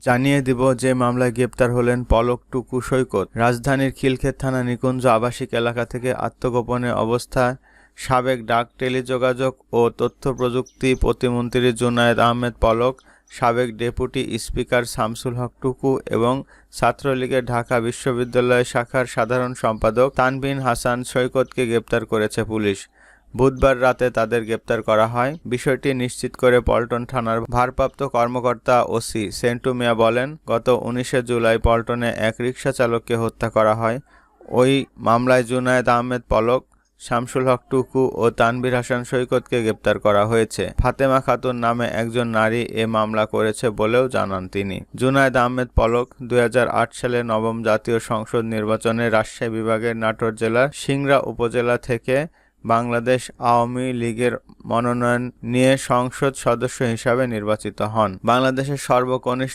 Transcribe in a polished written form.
জানিয়ে দিব যে মামলায় গ্রেপ্তার হলেন পলক টুকু সৈকত। রাজধানীর খিলক্ষেত থানা নিকুঞ্জ আবাসিক এলাকা থেকে আত্মগোপনে অবস্থায় সাবেক ডাক টেলিযোগাযোগ ও তথ্য প্রযুক্তি প্রতিমন্ত্রী জুনায়েদ আহমেদ পলক, সাবেক ডেপুটি স্পিকার শামসুল হক টুকু এবং ছাত্রলীগের ঢাকা বিশ্ববিদ্যালয় শাখার সাধারণ সম্পাদক তানভীর হাসান সৈকতকে গ্রেপ্তার করেছে পুলিশ। বুধবার রাতে তাদের গ্রেপ্তার করা হয়। বিষয়টি নিশ্চিত করে পল্টন থানার ভারপ্রাপ্ত কর্মকর্তা ওসি সেন্টু মিয়া বলেন, গত 19 জুলাই পল্টনে এক রিকশা চালককে হত্যা করা হয়। ওই মামলায় জুনায়েদ আহমেদ পলক, শামসুল হক টুকু ও তানভীর হাসান সৈকতকে গ্রেপ্তার করা হয়েছে। ফাতেমা খাতুন নামে একজন নারী এ মামলা করেছে বলেও জানান তিনি। জুনায়েদ আহমেদ পলক 2008 সালে নবম জাতীয় সংসদ নির্বাচনে রাজশাহী বিভাগের নাটোর জেলার সিংড়া উপজেলা থেকে বাংলাদেশ আওয়ামী লীগের মনোনয়ন নিয়ে সংসদ সদস্য হিসাবে নির্বাচিত হন। বাংলাদেশের সর্বকনিষ্ঠ